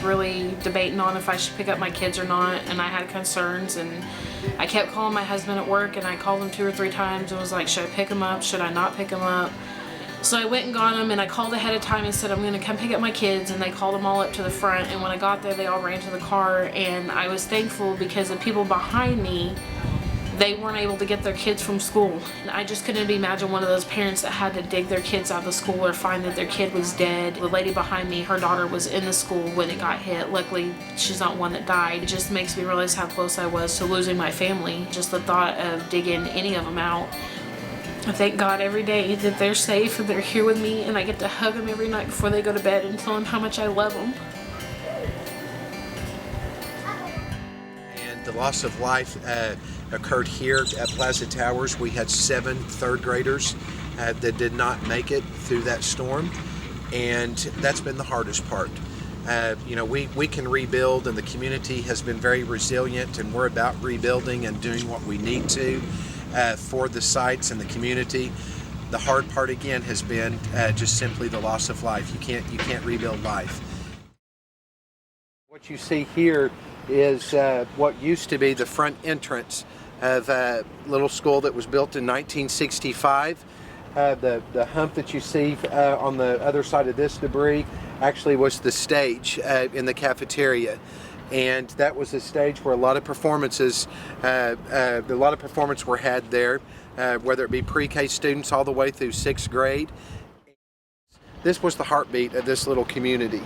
really debating on if I should pick up my kids or not, and I had concerns, and I kept calling my husband at work, and I called him 2 or 3 times and was like, should I pick him up? Should I not pick him up? So I went and got them, and I called ahead of time and said, I'm going to come pick up my kids, and they called them all up to the front, and when I got there, they all ran to the car, and I was thankful because the people behind me, they weren't able to get their kids from school. I just couldn't imagine one of those parents that had to dig their kids out of school or find that their kid was dead. The lady behind me, her daughter was in the school when it got hit. Luckily, she's not one that died. It just makes me realize how close I was to losing my family. Just the thought of digging any of them out. I thank God every day that they're safe and they're here with me, and I get to hug them every night before they go to bed and tell them how much I love them. And the loss of life occurred here at Plaza Towers. We had 7 third graders that did not make it through that storm, and that's been the hardest part. You know, we can rebuild, and the community has been very resilient, and we're about rebuilding and doing what we need to for the sites and the community. The hard part again has been just simply the loss of life. You can't rebuild life. What you see here is what used to be the front entrance of a little school that was built in 1965. The hump that you see on the other side of this debris actually was the stage in the cafeteria. And that was a stage where a lot of performances were had there, whether it be pre-K students all the way through 6th grade. This was the heartbeat of this little community,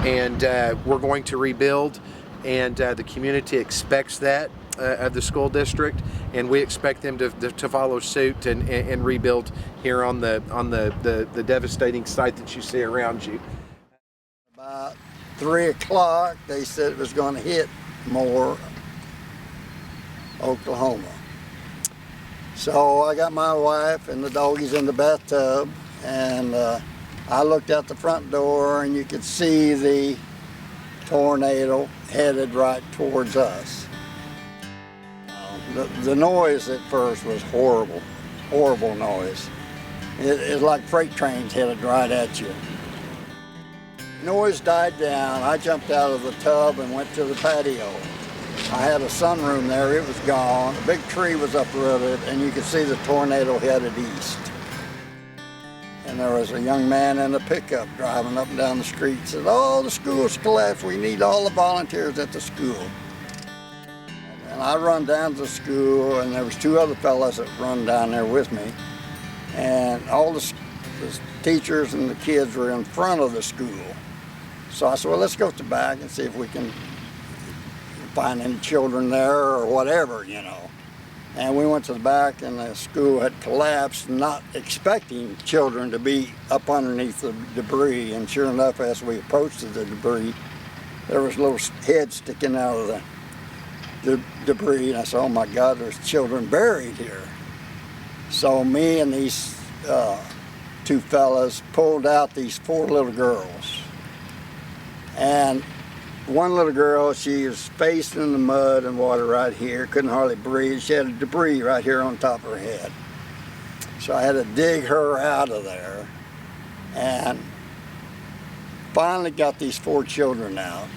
and we're going to rebuild, and the community expects that of the school district, and we expect them to follow suit and rebuild here on the devastating site that you see around you. About 3 o'clock, they said it was going to hit more Oklahoma. So I got my wife and the doggies in the bathtub, and I looked out the front door, and you could see the tornado headed right towards us. The noise at first was horrible, horrible noise. It's like freight trains headed right at you. Noise died down. I jumped out of the tub and went to the patio. I had a sunroom there. It was gone. A big tree was uprooted, and you could see the tornado headed east. And there was a young man in a pickup driving up and down the street. Said, "Oh, the school's collapsed. We need all the volunteers at the school." And I run down to the school, and there was 2 other fellas that run down there with me. And all the teachers and the kids were in front of the school. So I said, well, let's go to the back and see if we can find any children there or whatever, you know. And we went to the back, and the school had collapsed, not expecting children to be up underneath the debris. And sure enough, as we approached the debris, there was little heads sticking out of the debris. And I said, oh my God, there's children buried here. So me and these 2 fellas pulled out these 4 little girls. And one little girl, she was faced in the mud and water right here, couldn't hardly breathe. She had debris right here on top of her head. So I had to dig her out of there, and finally got these 4 children out.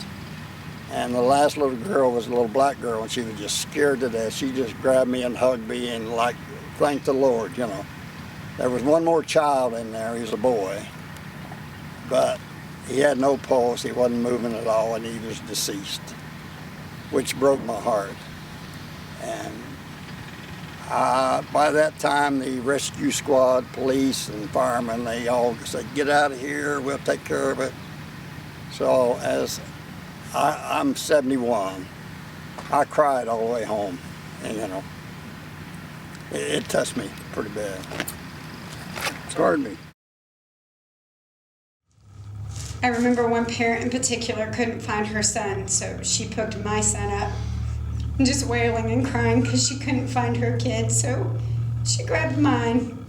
And the last little girl was a little black girl, and she was just scared to death. She just grabbed me and hugged me and like, thank the Lord, you know. There was one more child in there. He was a boy, but he had no pulse. He wasn't moving at all, and he was deceased, which broke my heart. And by that time, the rescue squad, police, and firemen, they all said, "Get out of here. We'll take care of it." So as I'm 71, I cried all the way home, and you know, it touched me pretty bad. Scarred me. I remember one parent in particular couldn't find her son, so she picked my son up, just wailing and crying because she couldn't find her kid, so she grabbed mine.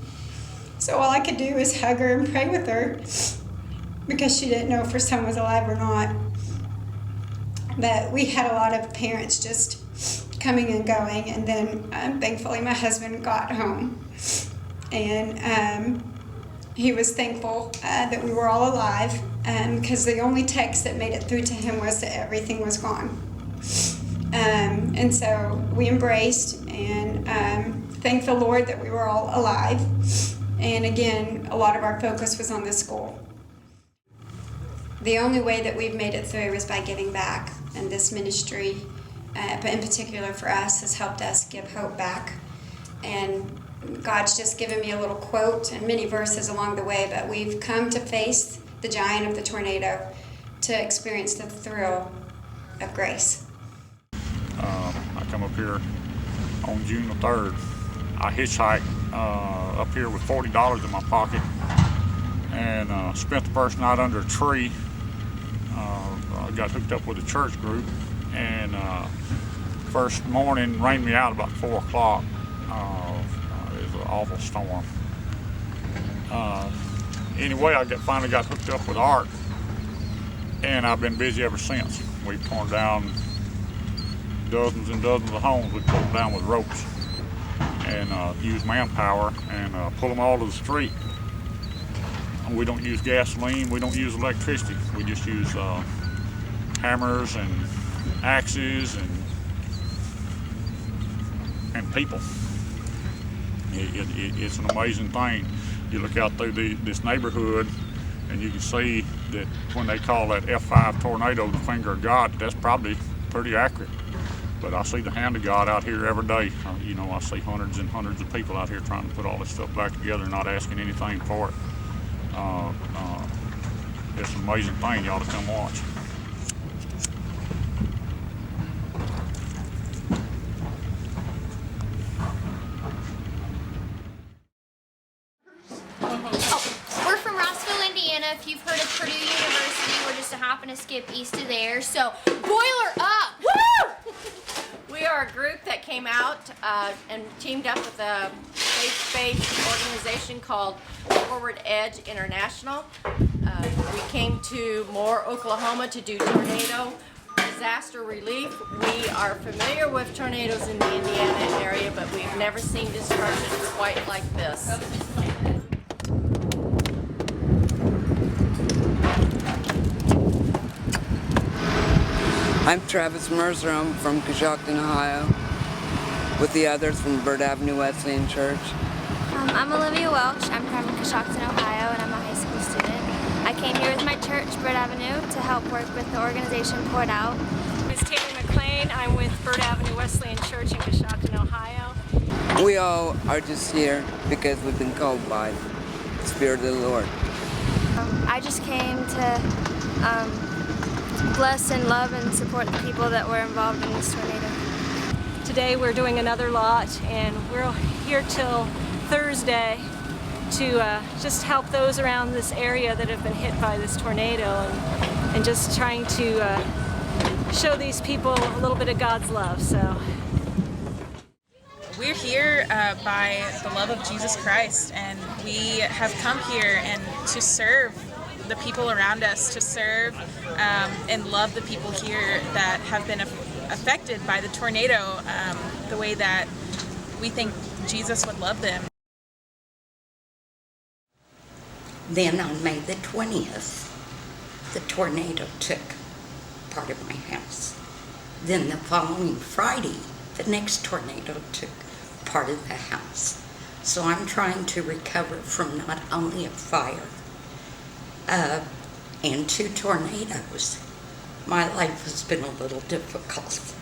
So all I could do was hug her and pray with her because she didn't know if her son was alive or not. But we had a lot of parents just coming and going, and then thankfully my husband got home, and he was thankful that we were all alive. because the only text that made it through to him was that everything was gone. And so we embraced and thanked the Lord that we were all alive. And again, a lot of our focus was on the school. The only way that we've made it through is by giving back, and this ministry, but in particular for us, has helped us give hope back. And God's just given me a little quote and many verses along the way, but we've come to face the giant of the tornado to experience the thrill of grace. I come up here on June the 3rd. I hitchhiked up here with $40 in my pocket and spent the first night under a tree. I got hooked up with a church group, and first morning rained me out about 4 o'clock. It was an awful storm. Anyway, I finally got hooked up with Art, and I've been busy ever since. We've torn down dozens and dozens of homes. We pulled them down with ropes and use manpower and pull them all to the street. We don't use gasoline, we don't use electricity. We just use hammers and axes and people. It's an amazing thing. You look out through this neighborhood and you can see that when they call that F5 tornado the finger of God, that's probably pretty accurate. But I see the hand of God out here every day. You know, I see hundreds and hundreds of people out here trying to put all this stuff back together, not asking anything for it. It's an amazing thing. You ought to come watch. We're from Rossville, Indiana. If you've heard of Purdue University, we're just a hop and a skip east of there. So, boiler up! Woo! We are a group that came out and teamed up with a faith-based organization called Forward Edge International. We came to Moore, Oklahoma to do tornado disaster relief. We are familiar with tornadoes in the Indiana area, but we've never seen destruction quite like this. I'm Travis Mercer. I'm from Coshocton, Ohio, with the others from Bird Avenue Wesleyan Church. I'm Olivia Welch. I'm from Coshocton, Ohio, and I'm a high school student. I came here with my church, Bird Avenue, to help work with the organization Poured Out. My name is Tammy McLean. I'm with Bird Avenue Wesleyan Church in Coshocton, Ohio. We all are just here because we've been called by the Spirit of the Lord. I just came to bless and love and support the people that were involved in this tornado. Today we're doing another lot, and we're here till Thursday to just help those around this area that have been hit by this tornado, and just trying to show these people a little bit of God's love. So we're here by the love of Jesus Christ, and we have come here and to serve the people around us, to serve and love the people here that have been affected by the tornado the way that we think Jesus would love them. Then on May the 20th, the tornado took part of my house. Then the following Friday, the next tornado took part of the house. So I'm trying to recover from not only a fire and 2 tornadoes. My life has been a little difficult.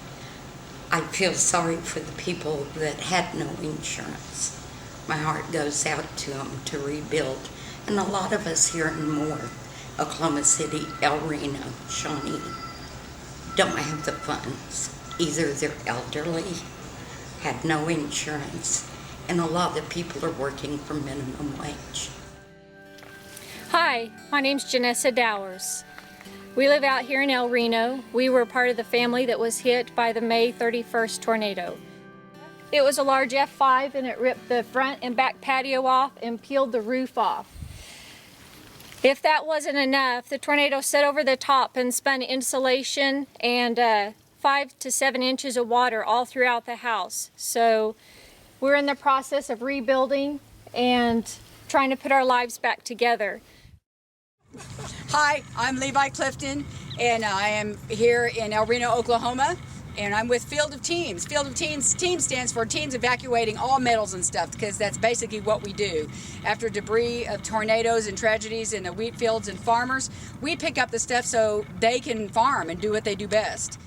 I feel sorry for the people that had no insurance. My heart goes out to them to rebuild. And a lot of us here in Moore, Oklahoma City, El Reno, Shawnee, don't have the funds. Either they're elderly, had no insurance, and a lot of people are working for minimum wage. Hi, my name's Janessa Dowers. We live out here in El Reno. We were part of the family that was hit by the May 31st tornado. It was a large F5, and it ripped the front and back patio off and peeled the roof off. If that wasn't enough, the tornado set over the top and spun insulation and 5 to 7 inches of water all throughout the house. So we're in the process of rebuilding and trying to put our lives back together. Hi, I'm Levi Clifton, and I am here in El Reno, Oklahoma, and I'm with Field of Teams. Field of Teams, team stands for Teams Evacuating All Metals and Stuff, because that's basically what we do. After debris of tornadoes and tragedies in the wheat fields and farmers, we pick up the stuff so they can farm and do what they do best.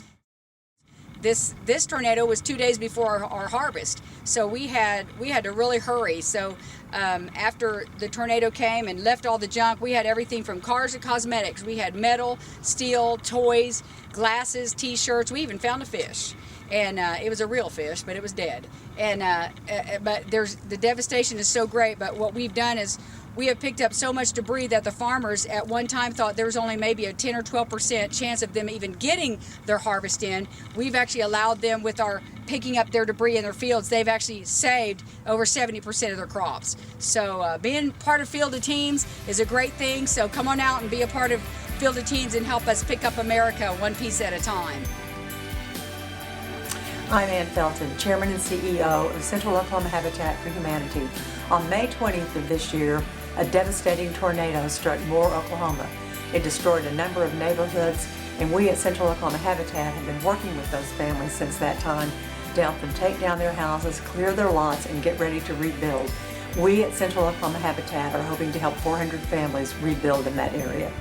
This tornado was 2 days before our harvest, so we had to really hurry. So after the tornado came and left all the junk, we had everything from cars to cosmetics. We had metal, steel, toys, glasses, t-shirts. We even found a fish, and it was a real fish, but it was dead. And but the devastation is so great. But what we've done is we have picked up so much debris that the farmers at one time thought there was only maybe a 10 or 12% chance of them even getting their harvest in. We've actually allowed them, with our picking up their debris in their fields, they've actually saved over 70% of their crops. So being part of Field of Teams is a great thing. So come on out and be a part of Field of Teams and help us pick up America one piece at a time. I'm Ann Felton, Chairman and CEO of Central Oklahoma Habitat for Humanity. On May 20th of this year, a devastating tornado struck Moore, Oklahoma. It destroyed a number of neighborhoods, and we at Central Oklahoma Habitat have been working with those families since that time to help them take down their houses, clear their lots, and get ready to rebuild. We at Central Oklahoma Habitat are hoping to help 400 families rebuild in that area.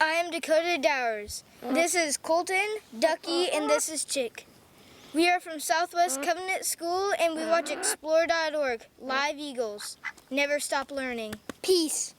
I am Dakota Dowers. This is Colton, Ducky, and this is Chick. We are from Southwest Covenant School, and we watch Explore.org, Live Eagles. Never stop learning. Peace.